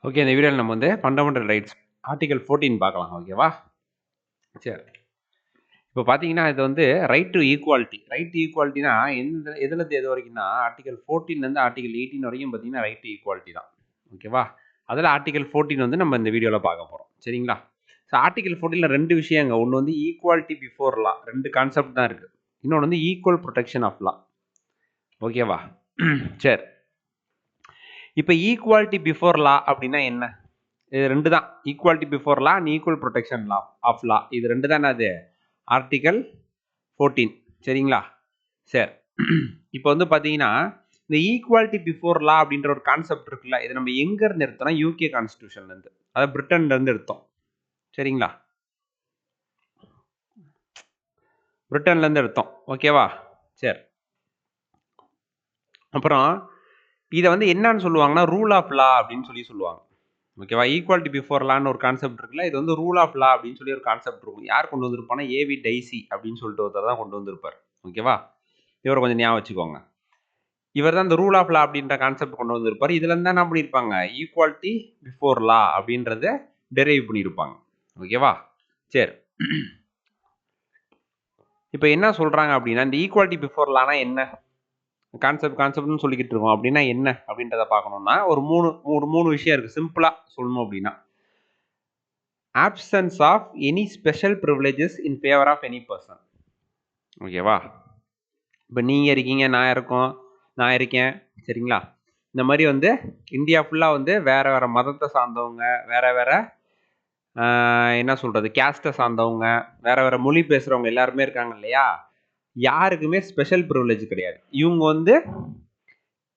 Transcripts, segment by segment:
Okay, இந்த வீடியோவில் நம்ம வந்து ஃபண்டமெண்டல் ரைட்ஸ் ஆர்டிகல் 14 பார்க்கலாம். ஓகேவா? சரி. இப்போ பார்த்தீங்கன்னா இது வந்து ரைட் டு ஈக்குவாலிட்டி. ரைட் டு ஈக்குவாலிட்டினா எதுலேருந்து எது வரைக்கும்னா ஆர்டிகல் 14லேருந்து ஆர்டிகல் 18 வரைக்கும் பார்த்தீங்கன்னா ரைட் டு ஈக்குவாலிட்டி தான். ஓகேவா? அதில் ஆர்டிகல் 14 வந்து நம்ம இந்த வீடியோவில் பார்க்க போகிறோம். சரிங்களா? ஸோ ஆர்டிகல் 14ல் 2 விஷயங்க. ஒன்று வந்து ஈக்குவாலிட்டி பிஃபோர் லா, 2 கான்செப்ட் தான் இருக்குது. இன்னொன்று வந்து ஈக்குவல் ப்ரொடெக்ஷன் ஆஃப் லா. ஓகேவா? சரி. இப்போ ஈக்குவாலிட்டி பிஃபோர் லா அப்படின்னா என்ன? இது 2 தான். Equality before law and equal protection law of law. இது 2 தான் அது ஆர்டிகல் 14. சரிங்களா? சரி. இப்போ வந்து பார்த்தீங்கன்னா இந்த ஈக்குவாலிட்டி பிஃபோர் லா அப்படின்ற ஒரு கான்செப்ட் இருக்குல்ல, இது நம்ம எங்க இருந்து எடுத்தோம்னா யூகே கான்ஸ்டிடியூஷன்ல இருந்து, அதாவது பிரிட்டன்ல இருந்து எடுத்தோம். சரிங்களா? பிரிட்டன்ல இருந்து எடுத்தோம். ஓகேவா? சரி. அப்புறம் இதை வந்து என்னன்னு சொல்லுவாங்கன்னா ரூல் ஆஃப் லா அப்படின்னு சொல்லுவாங்க. ஓகேவா? ஈக்குவாலிட்டி பிஃபோர் லான்னு ஒரு கான்செப்ட் இருக்குல்ல, இது வந்து ரூல் ஆஃப் லா அப்படின்னு சொல்லி ஒரு கான்செப்ட் இருக்கும். யார் கொண்டு வந்திருப்பானா ஏவி டைசி அப்படின்னு சொல்லிட்டு ஒருத்தர் தான் கொண்டு வந்திருப்பார். ஓகேவா? இவரை கொஞ்சம் ஞாபகம் வச்சுக்கோங்க. இவர் தான் இந்த ரூல் ஆஃப் லா அப்படின்ற கான்செப்ட் கொண்டு வந்திருப்பார். இதுல இருந்து என்ன பண்ணியிருப்பாங்க, ஈக்குவாலிட்டி பிஃபோர் லா அப்படின்றத டெரைவ் பண்ணியிருப்பாங்க. ஓகேவா? சரி. இப்போ என்ன சொல்றாங்க அப்படின்னா இந்த ஈக்குவாலிட்டி பிஃபோர் லானா என்ன கான்செப்ட்னு சொல்லிக்கிட்டு இருக்கோம். அப்படின்னா என்ன அப்படின்றத பார்க்கணும்னா ஒரு மூணு விஷயம் இருக்கு. சிம்பிளா சொல்லணும் அப்படின்னா absence of any special privileges in favor of any person. ஓகேவா? இப்போ நீங்கள் இருக்கீங்க, நான் இருக்கேன். சரிங்களா? இந்த மாதிரி வந்து இந்தியா ஃபுல்லாக வந்து வேற வேற மதத்தை சார்ந்தவங்க, வேற வேற என்ன சொல்றது கேஸ்ட்டை சார்ந்தவங்க, வேற வேற மொழி பேசுகிறவங்க எல்லாருமே இருக்காங்க இல்லையா? யாருக்குமே ஸ்பெஷல் ப்ரிவிலேஜ் கிடையாது. இவங்க வந்து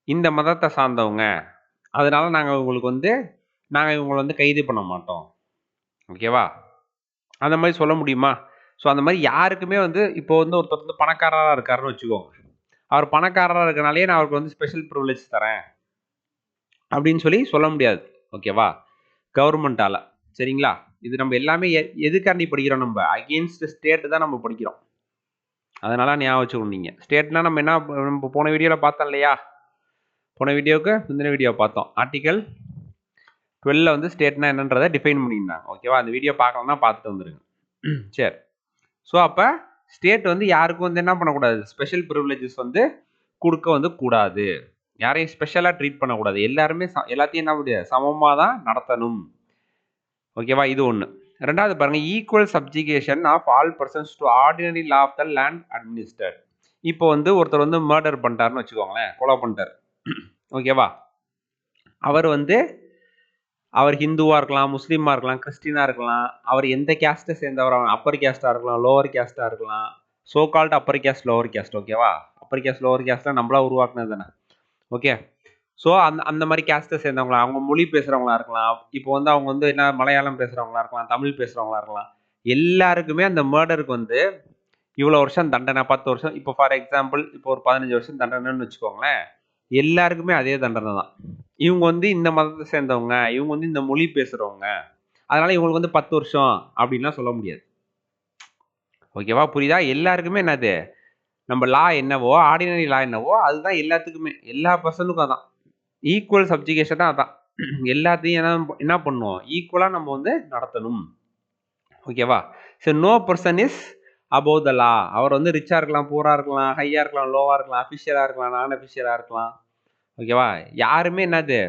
இந்த மதத்தை சார்ந்தவங்க, அதனால நாங்கள் இவங்களை வந்து கைது பண்ண மாட்டோம். ஓகேவா? அந்த மாதிரி சொல்ல முடியுமா? ஸோ அந்த மாதிரி யாருக்குமே வந்து இப்போ வந்து ஒருத்தர் வந்து பணக்காரராக இருக்காருன்னு வச்சுக்கோங்க. அவர் பணக்காரராக இருக்கனாலே நான் அவருக்கு வந்து ஸ்பெஷல் ப்ரிவிலேஜ் தரேன் அப்படின்னு சொல்ல முடியாது. ஓகேவா? கவர்மெண்டால. சரிங்களா? இது நம்ம எல்லாமே எதுக்காண்டி படிக்கிறோம், நம்ம அகெயின்ஸ்ட் ஸ்டேட் தான் நம்ம படிக்கிறோம். அதனால ஞாபகம் வச்சுக்கணும். நீங்கள் ஸ்டேட்னா நம்ம போன வீடியோவில் பார்த்தோம் இல்லையா? போன வீடியோவுக்கு முந்தின வீடியோ பார்த்தோம். ஆர்டிகல் 12 வந்து ஸ்டேட்னா என்னன்றதை டிஃபைன் பண்ணியிருந்தாங்க. ஓகேவா? அந்த வீடியோ பார்க்கலன்னா பார்த்துட்டு வந்துருங்க. சரி. ஸோ அப்போ ஸ்டேட் வந்து யாருக்கும் வந்து என்ன பண்ணக்கூடாது, ஸ்பெஷல் ப்ரிவிலேஜஸ் வந்து கொடுக்க வந்து கூடாது. யாரையும் ஸ்பெஷலாக ட்ரீட் பண்ணக்கூடாது. எல்லாருமே எல்லாத்தையும் என்ன முடியாது, சமமாக தான் நடத்தணும். ஓகேவா? இது ஒன்று. ரெண்டாவது பாருங்க, equal subjection of all persons to ordinary law of the land administered. இப்போ வந்து ஒருத்தர் வந்து மர்டர் பண்ணிட்டாருன்னு வச்சுக்கோங்களேன், கொலை பண்ணிட்டார். ஓகேவா? அவர் ஹிந்துவாக இருக்கலாம், முஸ்லீமாக இருக்கலாம், கிறிஸ்டினாக இருக்கலாம், அவர் எந்த கேஸ்ட்டை சேர்ந்தவர், அப்பர் கேஸ்ட்டாக இருக்கலாம், லோவர் கேஸ்ட்டாக இருக்கலாம், so called upper caste, lower caste. ஓகேவா? அப்பர் கேஸ்ட், லோவர் கேஸ்ட்லாம் நம்மளா உருவாக்குனது தானே. ஓகே. ஸோ அந்த மாதிரி கேஸ்ட்டை சேர்ந்தவங்களா, அவங்க மொழி பேசுகிறவங்களா இருக்கலாம், இப்போ வந்து அவங்க வந்து என்ன மலையாளம் பேசுகிறவங்களா இருக்கலாம், தமிழ் பேசுகிறவங்களா இருக்கலாம், எல்லாருக்குமே அந்த மர்டருக்கு வந்து இவ்வளோ வருஷம் தண்டனை, 10 வருஷம், இப்போ ஃபார் எக்ஸாம்பிள் இப்போ ஒரு 15 வருஷம் தண்டனைன்னு வச்சுக்கோங்களேன். எல்லாருக்குமே அதே தண்டனை தான். இவங்க வந்து இந்த மதத்தை சேர்ந்தவங்க, இவங்க வந்து இந்த மொழி பேசுகிறவங்க, அதனால இவங்களுக்கு வந்து 10 வருஷம் அப்படின்லாம் சொல்ல முடியாது. ஓகேவா? புரியுதா? எல்லாருக்குமே என்னது, நம்ம லா என்னவோ, ஆர்டினரி லா என்னவோ அதுதான் எல்லாத்துக்குமே, எல்லா பர்சனுக்கும் அதான். ஈக்குவல் சப்ஜிகேஷன் தான் அதான். எல்லாத்தையும் என்ன பண்ணுவோம், ஈக்குவலாக நம்ம வந்து நடத்தணும். ஓகேவா? So no person is above the law. அவர் வந்து ரிச்சாக இருக்கலாம், பூராக இருக்கலாம், ஹையாக இருக்கலாம், லோவாக இருக்கலாம், அஃபிஷியலாக இருக்கலாம், நான் அஃபிஷியலாக இருக்கலாம். ஓகேவா? யாருமே என்னது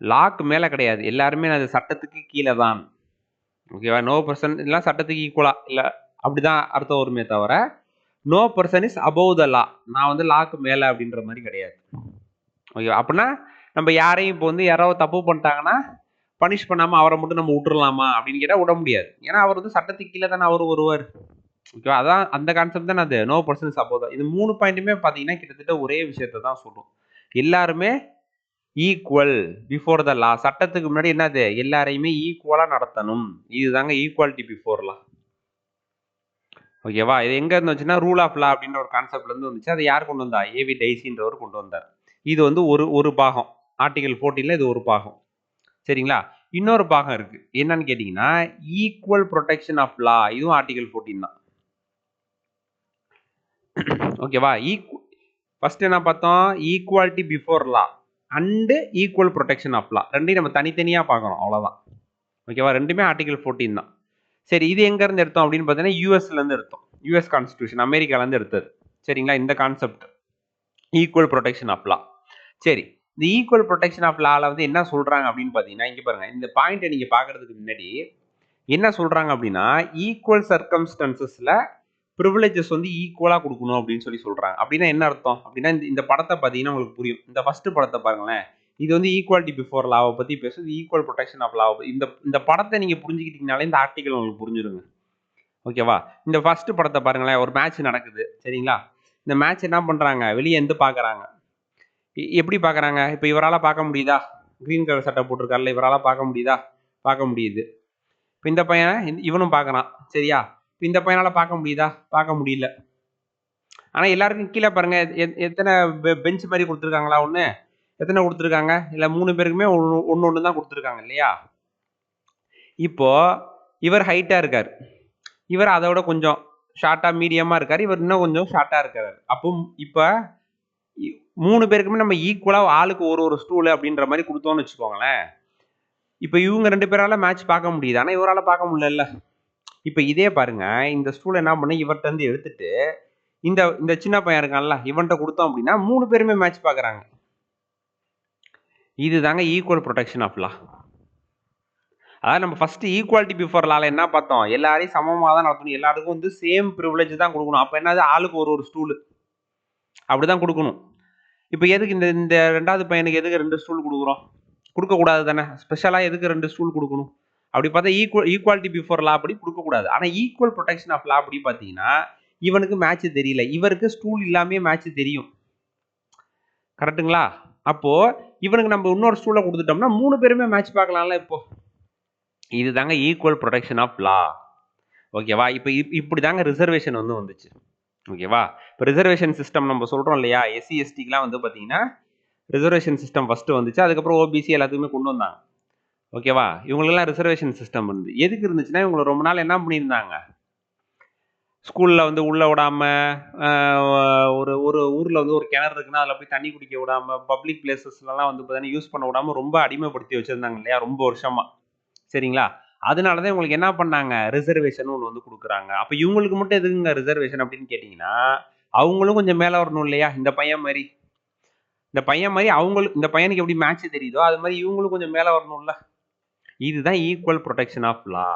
லாக்கு மேலே கிடையாது. எல்லாருமே அது சட்டத்துக்கு கீழே தான். ஓகேவா? நோ பர்சன் இல்லை சட்டத்துக்கு ஈக்குவலாக இல்லை, அப்படிதான் அர்த்தம் வருமே தவிர no person is above the law, நான் வந்து லாக்கு மேலே அப்படின்ற மாதிரி கிடையாது. ஓகேவா? அப்படின்னா நம்ம யாரையும் இப்போ வந்து யாரோ தப்பு பண்ணிட்டாங்கன்னா பனிஷ் பண்ணாமல் அவரை மட்டும் நம்ம விட்டுறலாமா அப்படின்னு கேட்டால் விட முடியாது. ஏன்னா அவர் வந்து சட்டத்துக்கு கீழே தானே அவர் வருவார். ஓகேவா? அதான் அந்த கான்செப்ட் தான் அது no person is above the. இது 3 பாயிண்ட்டுமே பார்த்தீங்கன்னா கிட்டத்தட்ட ஒரே விஷயத்தை தான் சொல்லும். எல்லாருமே ஈக்குவல் பிஃபோர் த லா, சட்டத்துக்கு முன்னாடி என்னது எல்லாரையுமே ஈக்குவலாக நடத்தணும். இதுதாங்க ஈக்குவாலிட்டி பிஃபோர் லா. ஓகேவா? இது எங்க இருந்து வந்துச்சுன்னா ரூல் ஆஃப் லா அப்படின்ற ஒரு கான்செப்ட்ல இருந்து வந்துச்சு. அதை யார் கொண்டு வந்தா, ஏவி டைசின்றவர் கொண்டு வந்தார். இது வந்து ஒரு பாகம், ஆர்டிகல் 14ல இது ஒரு பாகம். சரிங்களா? இன்னொரு பாகம் இருக்கு, என்னன்னு கேட்டீங்கன்னா ஈக்குவல் ப்ரொடெக்ஷன் ஆஃப் லா. இதுவும் ஆர்டிகல் 14 தான். ஓகேவா? ஃபர்ஸ்ட் என்ன பார்த்தோம், equality before law. And equal protection of law. ரெண்டையும் நம்ம தனித்தனியாக பார்க்கணும், அவ்வளோதான். ஓகேவா? ரெண்டுமே ஆர்டிகல் 14 தான். சரி, இது எங்கேருந்து எடுத்தோம் அப்படின்னு பார்த்தீங்கன்னா யூஎஸ்லேருந்து எடுத்தோம். யூஎஸ் கான்ஸ்டியூஷன், அமெரிக்காலேருந்து எடுத்தது. சரிங்களா? இந்த concept equal protection of law. சரி, இந்த ஈக்குவல் ப்ரொடெக்ஷன் ஆஃப் லால வந்து என்ன சொல்றாங்க அப்படின்னு பார்த்தீங்கன்னா, இங்கே பாருங்க, இந்த பாயிண்ட்டை நீங்கள் பார்க்கறதுக்கு முன்னாடி என்ன சொல்றாங்க அப்படின்னா, ஈக்குவல் சர்க்கம்ஸ்டன்சஸ்ல ப்ரிவிலேஜஸ் வந்து ஈக்குவலாக கொடுக்கணும் அப்படின்னு சொல்றாங்க. அப்படின்னா என்ன அர்த்தம் அப்படின்னா, இந்த படத்தை பார்த்தீங்கன்னா உங்களுக்கு புரியும். இந்த ஃபர்ஸ்ட் படத்தை பாருங்களேன். இது வந்து ஈக்குவாலிட்டி பிஃபோர் லாவை பற்றி பேசுது, ஈக்குவல் ப்ரொடெக்ஷன் ஆஃப் லாவை. இந்த படத்தை நீங்கள் புரிஞ்சுக்கிட்டீங்கனாலே இந்த ஆர்டிகல் உங்களுக்கு புரிஞ்சிருங்க. ஓகேவா? இந்த ஃபர்ஸ்ட் படத்தை பாருங்களேன். ஒரு மேட்ச் நடக்குது, சரிங்களா? இந்த மேட்ச் என்ன பண்ணுறாங்க, வெளியே இருந்து பார்க்குறாங்க. எப்படி பார்க்குறாங்க? இப்போ இவரால் பார்க்க முடியுதா? க்ரீன் கலர் சட்டை போட்டிருக்காருல, இவரால் பார்க்க முடியுதா? பார்க்க முடியுது. இப்போ இந்த பையன் இவனும் பார்க்குறான், சரியா? இப்போ இந்த பையனால் பார்க்க முடியுதா? பார்க்க முடியல. ஆனால் எல்லாருக்கும் கீழே பாருங்க, எத்தனை பெஞ்ச் மாதிரி கொடுத்துருக்காங்களா? ஒன்று எத்தனை கொடுத்துருக்காங்க? இல்லை 3 பேருக்குமே ஒன்று ஒன்று தான் கொடுத்துருக்காங்க இல்லையா? இப்போ இவர் ஹைட்டாக இருக்கார், இவர் அதை விட கொஞ்சம் ஷார்ட்டாக மீடியமாக இருக்கார், இவர் இன்னும் கொஞ்சம் ஷார்ட்டாக இருக்கார். அப்போ இப்போ 3 பேருக்குமே நம்ம ஈக்குவலாக ஆளுக்கு ஒரு ஸ்டூலு அப்படின்ற மாதிரி கொடுத்தோம்னு வச்சுக்கோங்களேன். இப்போ இவங்க 2 பேரால மேட்ச் பார்க்க முடியுது, ஆனால் இவரால் பார்க்க முடியல. இப்போ இதே பாருங்க, இந்த ஸ்டூலை என்ன பண்ண இவர்கிட்ட இருந்து எடுத்துட்டு இந்த சின்ன பையன் இருக்கான்ல, இவன்கிட்ட கொடுத்தோம் அப்படின்னா 3 பேருமே மேட்ச் பார்க்குறாங்க. இதுதாங்க ஈக்குவல் ப்ரொடெக்ஷன் ஆஃப் லா. அதாவது நம்ம ஃபர்ஸ்ட் ஈக்குவாலிட்டி பிஃபோர் லால என்ன பார்த்தோம், எல்லாரையும் சமமாக தான் நடத்தணும், எல்லாருக்கும் வந்து சேம் ப்ரிவிலேஜ் தான் கொடுக்கணும். அப்போ என்னது, ஆளுக்கு ஒரு ஸ்டூலு அப்படிதான் கொடுக்கணும். இப்போ எதுக்கு இந்த 2வது பையனுக்கு எதுக்கு 2 ஸ்டூல் கொடுக்குறோம்? கொடுக்கக்கூடாது தானே. ஸ்பெஷலாக எதுக்கு 2 ஸ்டூல் கொடுக்கணும்? அப்படி பார்த்தா ஈக்குவாலிட்டி பிஃபோர் லா அப்படி கொடுக்கக்கூடாது. ஆனால் ஈக்குவல் ப்ரொடெக்ஷன் ஆஃப் லா அப்படி பார்த்தீங்கன்னா, இவனுக்கு மேட்ச் தெரியல, இவருக்கு ஸ்டூல் இல்லாமே மேட்ச் தெரியும். கரெக்டுங்களா? அப்போ இவனுக்கு நம்ம இன்னொரு ஸ்டூலை கொடுத்துட்டோம்னா 3 பேருமே மேட்ச் பார்க்கலாம்ல. இப்போ இதுதாங்க ஈக்குவல் ப்ரொடெக்ஷன் ஆஃப் லா. ஓகேவா? இப்போ இப்படி தாங்க ரிசர்வேஷன் வந்து வந்துச்சு. ஓகேவா? இப்போ ரிசர்வேஷன் சிஸ்டம் நம்ம சொல்கிறோம் இல்லையா, எஸ்சி எஸ்டிக்கெலாம் வந்து பார்த்தீங்கன்னா ரிசர்வேஷன் சிஸ்டம் ஃபஸ்ட்டு வந்துச்சு, அதுக்கப்புறம் ஓபிசி எல்லாத்துக்குமே கொண்டு வந்தாங்க. ஓகேவா? இவங்களுக்கெல்லாம் ரிசர்வேஷன் சிஸ்டம் இருந்து எதுக்கு இருந்துச்சுன்னா, இவங்களை ரொம்ப நாள் என்ன பண்ணியிருந்தாங்க, ஸ்கூலில் வந்து உள்ளே விடாமல், ஒரு ஊரில் வந்து ஒரு கிணறு இருக்குன்னா அதில் போய் தண்ணி குடிக்க விடாமல், பப்ளிக் பிளேசஸ்லாம் வந்து பார்த்தீங்கன்னா யூஸ் பண்ண விடாமல் ரொம்ப அடிமைப்படுத்தி வச்சுருந்தாங்க இல்லையா, ரொம்ப வருஷமாக. சரிங்களா? அதனால தான் இவங்களுக்கு என்ன பண்ணாங்க, ரிசர்வேஷன் ஒன்று வந்து கொடுக்குறாங்க. அப்போ இவங்களுக்கு மட்டும் எதுக்குங்க ரிசர்வேஷன் அப்படின்னு கேட்டிங்கன்னா, அவங்களும் கொஞ்சம் மேலே வரணும் இல்லையா? இந்த பையன் மாதிரி அவங்களுக்கு, இந்த பையனுக்கு எப்படி மேட்ச் தெரியுதோ அது மாதிரி இவங்களும் கொஞ்சம் மேலே வரணும்ல. இதுதான் ஈக்குவல் ப்ரொடெக்ஷன் ஆஃப் லா.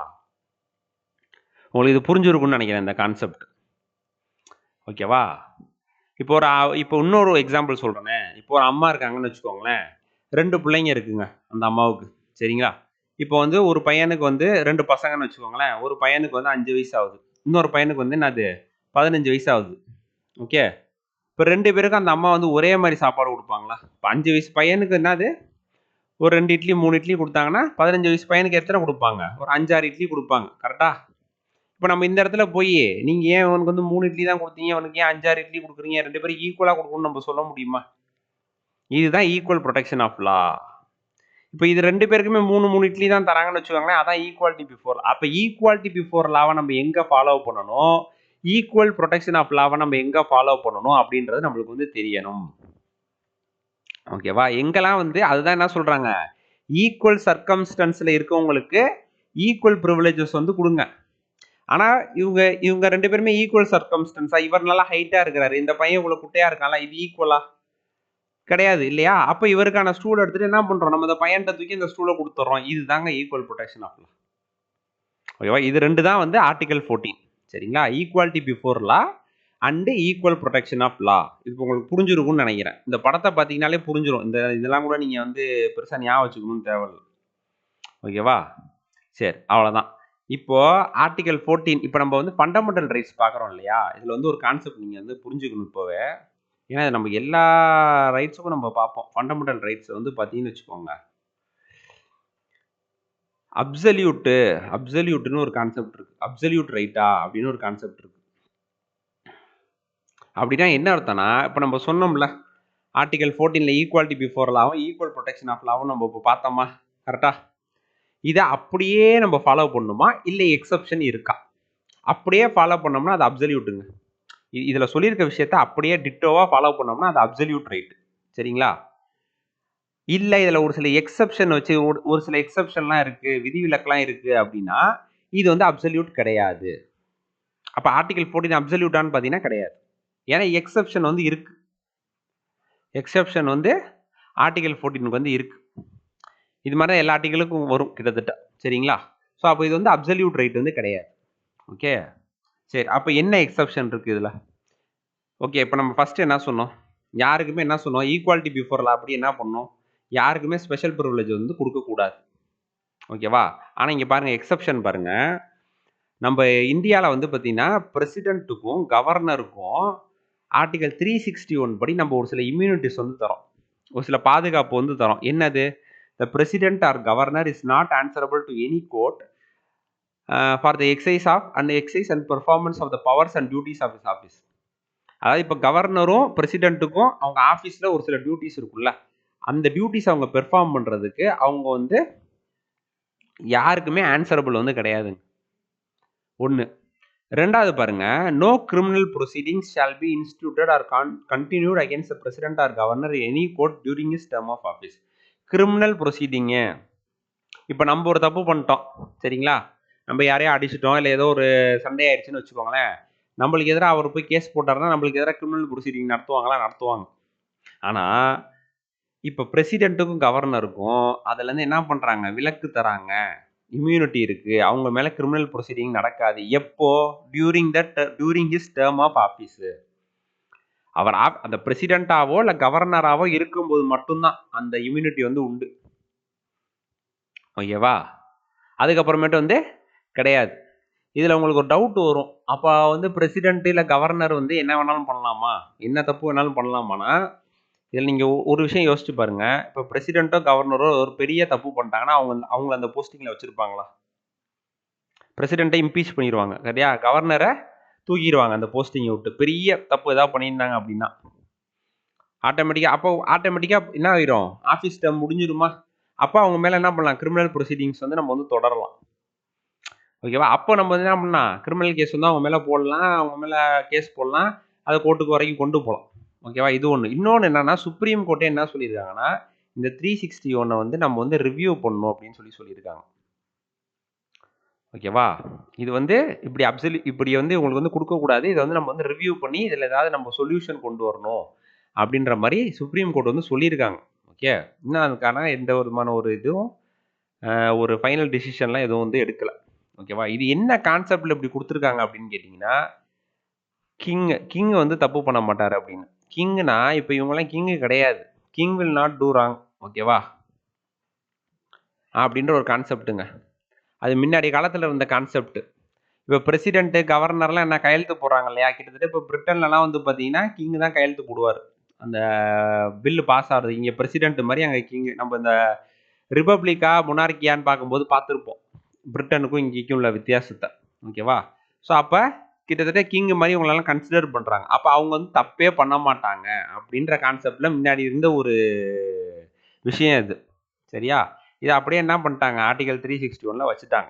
உங்களுக்கு இது புரிஞ்சிருக்கும்னு நினைக்கிறேன் இந்த கான்செப்ட். ஓகேவா? இப்போ இன்னொரு எக்ஸாம்பிள் சொல்கிறேனே. இப்போ ஒரு அம்மா இருக்காங்கன்னு வச்சுக்கோங்களேன், 2 பிள்ளைங்க இருக்குங்க அந்த அம்மாவுக்கு, சரிங்களா? இப்போ வந்து ஒரு பையனுக்கு வந்து 2 பசங்கன்னு வச்சுக்கோங்களேன். ஒரு பையனுக்கு வந்து 5 வயசு ஆகுது, இன்னொரு பையனுக்கு வந்து என்னது 15 வயசு ஆகுது. ஓகே, இப்போ 2 பேருக்கும் அந்த அம்மா வந்து ஒரே மாதிரி சாப்பாடு கொடுப்பாங்களா? இப்போ 5 வயசு பையனுக்கு என்னது ஒரு 2 இட்லி 3 இட்லி கொடுத்தாங்கன்னா 15 வயசு பையனுக்கு எத்தனை கொடுப்பாங்க? ஒரு 5 6 இட்லி கொடுப்பாங்க. கரெக்டா? இப்போ நம்ம இந்த இடத்துல போய் நீங்கள் ஏன் அவனுக்கு வந்து 3 இட்லி தான் கொடுத்தீங்க, அவனுக்கு ஏன் 5 6 இட்லி கொடுக்குறீங்க, 2 பேரும் ஈக்குவலாக கொடுக்கணும்னு நம்ம சொல்ல முடியுமா? இதுதான் ஈக்குவல் ப்ரொடெக்ஷன் ஆஃப் லா. இப்போ இது 2 பேருக்குமே 3 இட்லி தான் தராங்கன்னு வச்சுக்கோங்களேன், அதான் ஈக்குவாலிட்டி பிஃபோர். அப்போ ஈக்குவாலிட்டி பிஃபோர் லாவை நம்ம எங்கே ஃபாலோ பண்ணணும், ஈக்குவல் ப்ரொடெக்ஷன் ஆஃப் லாவை நம்ம எங்கே ஃபாலோ பண்ணணும் அப்படின்றது நம்மளுக்கு வந்து தெரியணும். ஓகேவா? எங்கெல்லாம் வந்து அதுதான் என்ன சொல்கிறாங்க, ஈக்குவல் சர்க்கம்ஸ்டன்ஸில் இருக்கவங்களுக்கு ஈக்குவல் ப்ரிவிலேஜஸ் வந்து கொடுங்க. ஆனால் இவங்க 2 பேருமே ஈக்குவல் சர்க்கம்ஸ்டன்ஸாக, இவர் நல்லா ஹைட்டாக இருக்கிறாரு, இந்த பையன் இவ்வளோ குட்டையாக இருக்கான்ல, இது ஈக்குவலா கிடையாது இல்லையா? அப்போ இவருக்கான ஸ்டூல் எடுத்துட்டு என்ன பண்ணுறோம், நம்ம இந்த பையன்கிட்ட தூக்கி இந்த ஸ்டூலை கொடுத்துட்றோம். இதுதாங்க ஈக்குவல் ப்ரொடெக்ஷன் ஆஃப் லா. ஓகேவா? இது 2 தான் வந்து ஆர்டிகல் 14. சரிங்களா? Equality before law and equal protection of law. இது உங்களுக்கு புரிஞ்சிருக்கும்னு நினைக்கிறேன். இந்த படத்தை பார்த்தீங்கனாலே புரிஞ்சிடும். இதெல்லாம் கூட நீங்கள் வந்து பெருசாக ஞாபகம் வச்சுக்கணும்னு தேவையில்லை. ஓகேவா? சரி, அவ்வளோதான். இப்போ ஆர்டிகல் 14, இப்போ நம்ம வந்து ஃபண்டமெண்டல் ரைட்ஸ் பார்க்குறோம் இல்லையா? இதில் வந்து ஒரு கான்செப்ட் நீங்கள் வந்து புரிஞ்சுக்கணும் இப்போவே. ஏன்னா நம்ம எல்லா ரைட்ஸுக்கும் நம்ம பார்ப்போம். ஃபண்டமெண்டல் ரைட்ஸ் வந்து பார்த்தீங்கன்னு வச்சுக்கோங்க, அப்சல்யூட்னு ஒரு கான்செப்ட் இருக்கு. அப்சல்யூட் ரைட்டா அப்படின்னு ஒரு கான்செப்ட் இருக்கு. அப்படின்னா என்ன அர்த்தம்னா, இப்போ நம்ம சொன்னோம்ல ஆர்டிகல் 14ல ஈக்குவாலிட்டி பிஃபோர் லாவும் ஈக்குவல் ப்ரொடெக்ஷன் ஆஃப் லாவும் நம்ம இப்போ பார்த்தோமா, கரெக்டா? இதை அப்படியே நம்ம ஃபாலோ பண்ணணுமா, இல்லை எக்ஸப்ஷன் இருக்கா? அப்படியே ஃபாலோ பண்ணோம்னா அது அப்சல்யூட்டுங்க. இதில் சொல்லியிருக்க விஷயத்த அப்படியே டிட்டோவாக ஃபாலோ பண்ணோம்னா அது அப்சல்யூட் ரைட்டு. சரிங்களா? இல்ல இதுல ஒரு சில எக்ஸெப்ஷன் வச்சு ஒரு சில எக்ஸெப்ஷன்லாம் இருக்கு, விதிவிலக்குலாம் இருக்கு அப்படின்னா, இது வந்து அப்சல்யூட் கிடையாது. அப்ப ஆர்டிகிள் 14 அப்சல்யூட்டான்னு பார்த்தீங்கன்னா கிடையாது. ஏன்னா எக்ஸெப்ஷன் வந்து இருக்கு. எக்ஸெப்ஷன் வந்து ஆர்டிகிள் 14க்கு வந்து இருக்கு. இது மாதிரி தான் எல்லா ஆர்டிகிளுக்கும் வரும் கிட்டத்தட்ட. சரிங்களா? ஸோ அப்ப இது வந்து அப்சல்யூட் ரைட் வந்து கிடையாது. ஓகே. சரி. அப்ப என்ன எக்ஸெப்ஷன் இருக்கு இதுல? ஓகே. இப்ப நம்ம ஃபர்ஸ்ட் என்ன சொன்னோம்? யாருக்குமே என்ன சொன்னோம்? ஈக்வாலிட்டி பிஃபோர் லா அப்படி என்ன பண்ணோம்? யாருக்குமே ஸ்பெஷல் பிரிவிலேஜ் வந்து குடுக்கக்கூடாது. ஓகேவா? ஆனா இங்க பாருங்க எக்ஸெப்ஷன் பாருங்க. நம்ம இந்தியால வந்து பார்த்தீங்கன்னா, பிரசிடென்ட்டுக்கும், கவர்னருக்கும் ஆர்டிகல் 361 படி நம்ம ஒரு சில இம்யூனிட்டீஸ் வந்து தரோம். ஒரு சில பாதுகாப்பு வந்து தரோம். என்னது? The president or governor is not answerable to any court for the exercise and performance of the powers and duties of his office. அதாவது இப்ப கவர்னரும் பிரசிடென்ட்டுக்கும் அவங்க ஆபீஸ்ல ஒரு சில டியூட்டிஸ் இருக்குல்ல, அந்த டியூட்டிஸ் அவங்க பெர்ஃபார்ம் பண்றதுக்கு அவங்க வந்து யாருக்குமே ஆன்சரபிள் வந்து கிடையாதுங்க. ஒண்ணு. ரெண்டாவது பாருங்க, no criminal proceedings shall be instituted or continued against the president or governor any court during his term of office. Criminal ப்ரொசீடிங்கு இப்போ நம்ம ஒரு தப்பு பண்ணிட்டோம் சரிங்களா, நம்ம யாரையும் அடிச்சிட்டோம் இல்லை ஏதோ ஒரு சண்டை ஆயிடுச்சுன்னு வச்சுக்கோங்களேன், நம்மளுக்கு எதிராக அவர் போய் கேஸ் போட்டாருன்னா நம்மளுக்கு எதிராக கிரிமினல் ப்ரொசீடிங் நடத்துவாங்க. ஆனால் இப்போ பிரசிடென்ட்டுக்கும் கவர்னருக்கும் அதுலேருந்து என்ன பண்ணுறாங்க, விலக்கு தராங்க, இம்யூனிட்டி இருக்கு, அவங்க மேலே கிரிமினல் ப்ரொசீடிங் நடக்காது. எப்போ? During his term of office. அவர் அந்த பிரசிடென்ட்டாவோ இல்லை கவர்னராவோ இருக்கும்போது மட்டும்தான் அந்த இம்யூனிட்டி வந்து உண்டு. ஓகேவா? அதுக்கப்புறமேட்டு வந்து கிடையாது. இதில் உங்களுக்கு ஒரு டவுட் வரும், அப்போ வந்து பிரசிடென்ட் இல்லை கவர்னர் வந்து என்ன வேணாலும் பண்ணலாமா, என்ன தப்பு வேணாலும் பண்ணலாமான்னா, இதில் நீங்கள் ஒரு விஷயம் யோசிச்சு பாருங்க. இப்போ பிரசிடென்ட்டோ கவர்னரோ ஒரு பெரிய தப்பு பண்ணிட்டாங்கன்னா அவங்கள அந்த போஸ்டிங்கில் வச்சுருப்பாங்களா? பிரசிடென்ட்டை இம்பீச் பண்ணிடுவாங்க சரியா, கவர்னரை தூக்கிடுவாங்க அந்த போஸ்டிங்கை விட்டு. பெரிய தப்பு ஏதாவது பண்ணியிருந்தாங்க அப்படின்னா ஆட்டோமேட்டிக்காக என்ன ஆயிரும், ஆஃபீஸ் டைம் முடிஞ்சிருமா? அப்போ அவங்க மேலே என்ன பண்ணலாம், கிரிமினல் ப்ரொசீடிங்ஸ் வந்து நம்ம வந்து தொடரலாம். ஓகேவா? அப்போ நம்ம வந்து என்ன பண்ணலாம், கிரிமினல் கேஸ் வந்து அவங்க மேலே போடலாம், அவங்க மேலே கேஸ் போடலாம், அதை கோர்ட்டுக்கு வரைக்கும் கொண்டு போகலாம். ஓகேவா? இது ஒன்று. இன்னொன்று என்னன்னா, சுப்ரீம் கோர்ட்டே என்ன சொல்லியிருக்காங்கன்னா, இந்த 361 வந்து நம்ம வந்து ரிவ்யூ பண்ணணும் அப்படின்னு சொல்லியிருக்காங்க. ஓகேவா? இது வந்து இப்படி வந்து உங்களுக்கு வந்து கொடுக்கக்கூடாது, இதை வந்து நம்ம வந்து ரிவ்யூ பண்ணி இதில் ஏதாவது நம்ம சொல்யூஷன் கொண்டு வரணும் அப்படின்ற மாதிரி சுப்ரீம் கோர்ட் வந்து சொல்லியிருக்காங்க. ஓகே. இன்னும் அதுக்கான எந்த விதமான ஒரு இதுவும் ஒரு ஃபைனல் டிசிஷன்லாம் எதுவும் வந்து எடுக்கலை. ஓகேவா? இது என்ன கான்செப்ட்ல இப்படி கொடுத்துருக்காங்க அப்படின்னு கேட்டிங்கன்னா, கிங் வந்து தப்பு பண்ண மாட்டார் அப்படின்னு. கிங்னா இப்போ இவங்கெல்லாம் கிங்கு கிடையாது. King will not do wrong. ஓகேவா? அப்படின்ற ஒரு கான்செப்ட்டுங்க. அது முன்னாடி காலத்தில் இருந்த கான்செப்ட். இப்போ பிரசிடென்ட் கவர்னர்லாம் என்ன கையெழுத்து போடுறாங்க இல்லையா, கிட்டத்தட்ட இப்போ பிரிட்டன்லலாம் வந்து பார்த்தீங்கன்னா கிங் தான் கையெழுத்து போடுவார் அந்த பில்லு பாஸ் ஆகுறது. இங்கே பிரசிடென்ட் மாதிரி அங்கே கிங். நம்ம இந்த ரிப்பப்ளிக்கா மொனார்கியான்னு பார்க்கும்போது பார்த்துருப்போம் பிரிட்டனுக்கும் இங்கேக்கும் உள்ள வித்தியாசத்தை. ஓகேவா? ஸோ அப்போ கிட்டத்தட்ட கிங் மாதிரி இவங்களெல்லாம் கன்சிடர் பண்ணுறாங்க. அப்போ அவங்க வந்து தப்பே பண்ண மாட்டாங்க அப்படின்ற கான்செப்டில் முன்னாடி இருந்த ஒரு விஷயம் இது. சரியா? இதை அப்படியே என்ன பண்ணிட்டாங்க, ஆர்டிகல் 361 வச்சுட்டாங்க.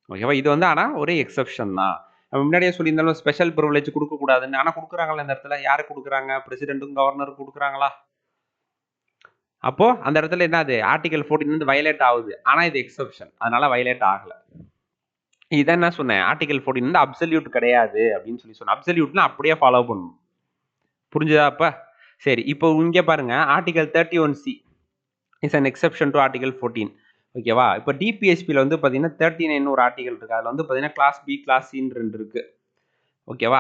ஓகேவா? இது வந்து ஆனால் ஒரு எக்ஸப்ஷன் தான். நம்ம முன்னாடியே சொல்லியிருந்தாலும் ஸ்பெஷல் ப்ரிவிலேஜ் கொடுக்கக்கூடாதுன்னு, ஆனால் கொடுக்குறாங்களா இந்த இடத்துல? யாருக்கு கொடுக்குறாங்க? பிரசிடென்ட்டுக்கும் கவர்னருக்கும் கொடுக்குறாங்களா? அப்போ அந்த இடத்துல என்னது, ஆர்டிகல் 14 வந்து வயலேட் ஆகுது, ஆனால் இது எக்ஸப்ஷன், அதனால வயலேட் ஆகலை. இதான் என்ன சொன்னேன், ஆர்டிகல் 14 வந்து அப்சல்யூட் கிடையாது அப்படின்னு சொன்னேன். அப்சல்யூட்னா அப்படியே ஃபாலோ பண்ணணும். புரிஞ்சுதா? அப்ப சரி, இப்போ இங்கே பாருங்க, article 31C is an exception to article 14. ஓகேவா? இப்போ டிபிஎஸ்பியில் வந்து பார்த்தீங்கன்னா 39 ஒரு ஆர்டிகல் இருக்குது. அதில் வந்து பார்த்தீங்கன்னா கிளாஸ் பி கிளாஸ் சின்னு 2 இருக்குது. ஓகேவா?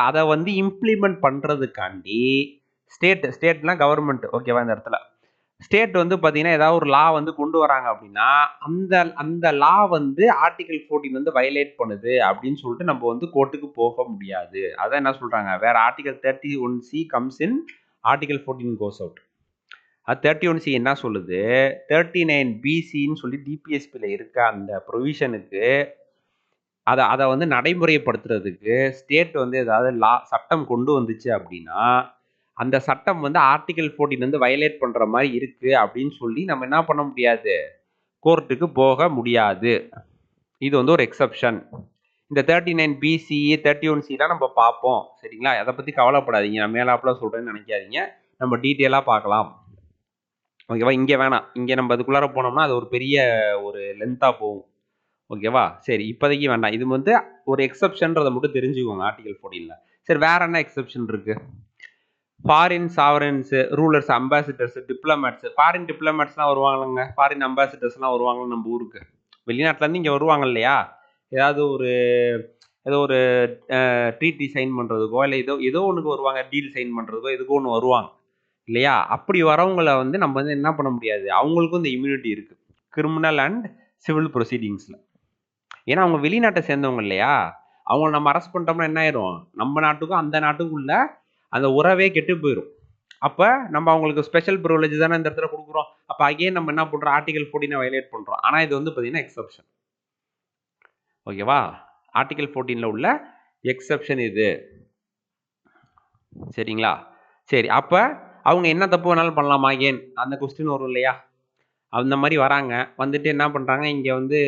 அதை வந்து இம்ப்ளிமெண்ட் பண்ணுறதுக்காண்டி ஸ்டேட்னா கவர்மெண்ட். ஓகேவா? இந்த இடத்துல ஸ்டேட் வந்து பார்த்தீங்கன்னா ஏதாவது ஒரு லா வந்து கொண்டு வராங்க அப்படின்னா அந்த லா வந்து ஆர்டிகல் 14 வந்து வயலேட் பண்ணுது அப்படின்னு சொல்லிட்டு நம்ம வந்து கோர்ட்டுக்கு போக முடியாது. அதான் என்ன சொல்கிறாங்க, வேற article 31C comes in, article 14 goes out. அது 31C என்ன சொல்லுது, 39BCன்னு சொல்லி டிபிஎஸ்பியில் இருக்க அந்த ப்ரொவிஷனுக்கு அதை வந்து நடைமுறைப்படுத்துறதுக்கு ஸ்டேட் வந்து ஏதாவது சட்டம் கொண்டு வந்துச்சு அப்படின்னா அந்த சட்டம் வந்து ஆர்டிகல் 14 வந்து வயலேட் பண்ணுற மாதிரி இருக்குது அப்படின்னு சொல்லி நம்ம என்ன பண்ண முடியாது, கோர்ட்டுக்கு போக முடியாது. இது வந்து ஒரு எக்ஸப்ஷன். இந்த 39BC 31Cலாம் நம்ம பார்ப்போம் சரிங்களா, அதை பற்றி கவலைப்படாதீங்க, நான் மேலாப்பில் சொல்கிறேன்னு நினைக்காதீங்க, நம்ம டீட்டெயிலாக பார்க்கலாம். ஓகேவா? இங்கே வேணாம். இங்கே நம்ம அதுக்குள்ளார போனோம்னா அது ஒரு பெரிய ஒரு லென்த்தாக போகும். ஓகேவா? சரி, இப்போதைக்கு வேண்டாம். இது வந்து ஒரு எக்ஸப்ஷன்றதை மட்டும் தெரிஞ்சுக்கோங்க ஆர்டிகல் 14ல. சரி, வேற என்ன எக்ஸப்ஷன் இருக்கு? Foreign sovereigns, rulers, ambassadors, diplomats. Foreign டிப்ளமேட்ஸ்லாம் வருவாங்கங்க. ஃபாரின் அம்பாசிடர்ஸ்லாம் வருவாங்க நம்ம ஊருக்கு. வெளிநாட்டிலேருந்து இங்கே வருவாங்க இல்லையா? ஏதாவது ஏதோ ஒரு ட்ரீட்டி சைன் பண்ணுறதுக்கோ இல்லை ஏதோ ஒன்றுக்கு வருவாங்க, டீல் சைன் பண்ணுறதுக்கோ எதுக்கோ ஒன்று வருவாங்க இல்லையா? அப்படி வரவங்களை வந்து நம்ம வந்து என்ன பண்ண முடியாது, அவங்களுக்கும் இந்த இம்யூனிட்டி இருக்குது கிரிமினல் அண்ட் சிவில் ப்ரொசீடிங்ஸில். ஏன்னா அவங்க வெளிநாட்டை சேர்ந்தவங்க இல்லையா? அவங்கள நம்ம அரெஸ்ட் பண்ணிட்டோம்னா என்ன ஆயிரும், நம்ம நாட்டுக்கும் அந்த நாட்டுக்குள்ள அந்த உறவே கெட்டு போயிடும். அப்போ நம்ம அவங்களுக்கு ஸ்பெஷல் ப்ரிவிலேஜ் தானே இந்த இடத்துல கொடுக்குறோம். அப்போ அகைன் நம்ம என்ன பண்ணுறோம், ஆர்டிகல் 14 வயலேட் பண்ணுறோம். ஆனால் இது வந்து பார்த்தீங்கன்னா எக்ஸப்ஷன். ஓகேவா? ஆர்டிகல் 14ல் உள்ள எக்ஸப்ஷன் இது. சரிங்களா? சரி, அப்போ அவங்க என்ன தப்பு வேணாலும் பண்ணலாமா? அகைன் அந்த கொஸ்டின் வரும் இல்லையா? அந்த மாதிரி வராங்க, வந்துட்டு என்ன பண்ணுறாங்க, இங்கே வந்து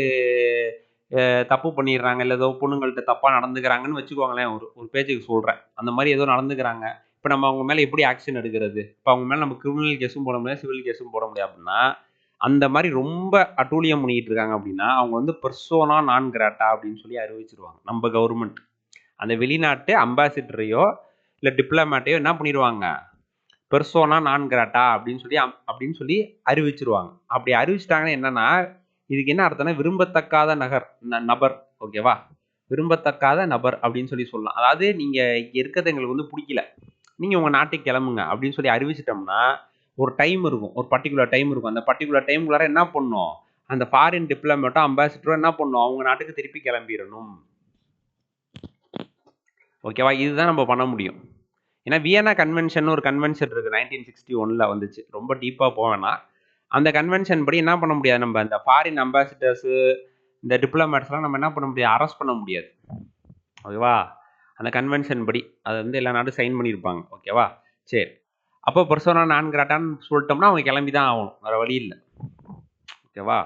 தப்பு பண்ணிடுறாங்க, இல்லை ஏதோ பொண்ணுங்கள்ட்ட தப்பாக நடந்துக்கிறாங்கன்னு வச்சுக்கோங்களேன். ஒரு பேஜுக்கு சொல்கிறேன். அந்த மாதிரி ஏதோ நடந்துக்கிறாங்க. இப்போ நம்ம அவங்க மேலே எப்படி ஆக்ஷன் எடுக்கிறது? இப்போ அவங்க மேலே நம்ம கிரிமினல் கேஸும் போட முடியாது, சிவில் கேஸும் போட முடியாது. அப்படின்னா அந்த மாதிரி ரொம்ப அட்டூழியம் பண்ணிட்டு இருக்காங்க அப்படின்னா அவங்க வந்து பெர்சோனா நான் கிராட்டா அப்படின்னு சொல்லி அறிவிச்சிருவாங்க நம்ம கவர்மெண்ட். அந்த வெளிநாட்டு அம்பாசிடரையோ இல்லை டிப்ளமேட்டையோ என்ன பண்ணிடுவாங்க, பெர்சோனா நான் கிராட்டா அப்படின்னு சொல்லி அறிவிச்சிருவாங்க. அப்படி அறிவிச்சிட்டாங்கன்னா என்னன்னா, இதுக்கு என்ன அர்த்தம்னா விரும்பத்தக்காத நபர். ஓகேவா? விரும்பத்தக்காத நபர் அப்படின்னு சொல்லி சொல்லலாம். அதாவது நீங்க இங்க இருக்கிறது எங்களுக்கு வந்து பிடிக்கல, நீங்க உங்க நாட்டுக்கு கிளம்புங்க அப்படின்னு சொல்லி அறிவிச்சிட்டோம்னா ஒரு டைம் இருக்கும், ஒரு பர்டிகுலர் டைம் இருக்கும். அந்த பர்டிகுலர் டைமுக்குள்ளார என்ன பண்ணும், அந்த ஃபாரின் டிப்ளமேட்டோ அம்பாசிடரோ என்ன பண்ணும், அவங்க நாட்டுக்கு திருப்பி கிளம்பிடணும். ஓகேவா? இதுதான் நம்ம பண்ண முடியும். ஏன்னா வியன்னா கன்வென்ஷன் ஒரு கன்வென்ஷன் இருக்கு, 1961ல் வந்துச்சு. ரொம்ப டீப்பாக போவேன்னா அந்த கன்வென்ஷன் படி என்ன பண்ண முடியாது, நம்ம அந்த ஃபாரின் அம்பாசிடர்ஸு இந்த டிப்ளமேட்ஸ்லாம் நம்ம என்ன பண்ண முடியாது, அரெஸ்ட் பண்ண முடியாது. ஓகேவா? அந்த கன்வென்ஷன் படி அதை வந்து எல்லா நாடும் சைன் பண்ணியிருப்பாங்க. ஓகேவா? சரி, அப்போ பெர்சோனா நான் கிராட்டான்னு சொல்லிட்டோம்னா அவங்க கிளம்பி தான் ஆகணும், வேறு வழி இல்லை. ஓகேவா?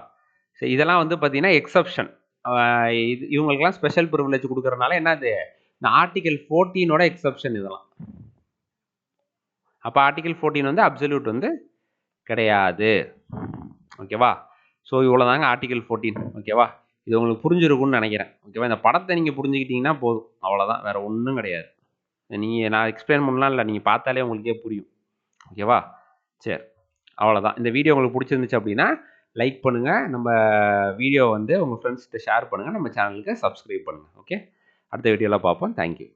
சரி, இதெல்லாம் வந்து பார்த்தீங்கன்னா எக்ஸப்ஷன். இவங்களுக்கெல்லாம் ஸ்பெஷல் ப்ரிவிலேஜ் கொடுக்கறதுனால என்னது, இந்த ஆர்டிகல் 14ஓட எக்ஸப்ஷன் இதெல்லாம். அப்போ ஆர்டிகல் 14 வந்து அப்சல்யூட் வந்து கிடையாது. ஓகேவா? ஸோ இவ்வளோதாங்க ஆர்டிகல் 14. ஓகேவா? இது உங்களுக்கு புரிஞ்சிருக்கும்னு நினைக்கிறேன். ஓகேவா? இந்த படத்தை நீங்கள் புரிஞ்சுக்கிட்டீங்கன்னா போதும், அவ்வளோதான், வேறு ஒன்றும் கிடையாது. நீங்கள் நான் எக்ஸ்பிளைன் பண்ணலாம் இல்லை, நீங்கள் பார்த்தாலே உங்களுக்கே புரியும். ஓகேவா? சரி, அவ்வளோதான். இந்த வீடியோ உங்களுக்கு பிடிச்சிருந்துச்சு அப்படின்னா லைக் பண்ணுங்கள், நம்ம வீடியோ வந்து உங்கள் ஃப்ரெண்ட்ஸ்கிட்ட ஷேர் பண்ணுங்கள், நம்ம சேனலுக்கு சப்ஸ்கிரைப் பண்ணுங்கள். ஓகே, அடுத்த வீடியோவில் பார்ப்போம். தேங்க்யூ.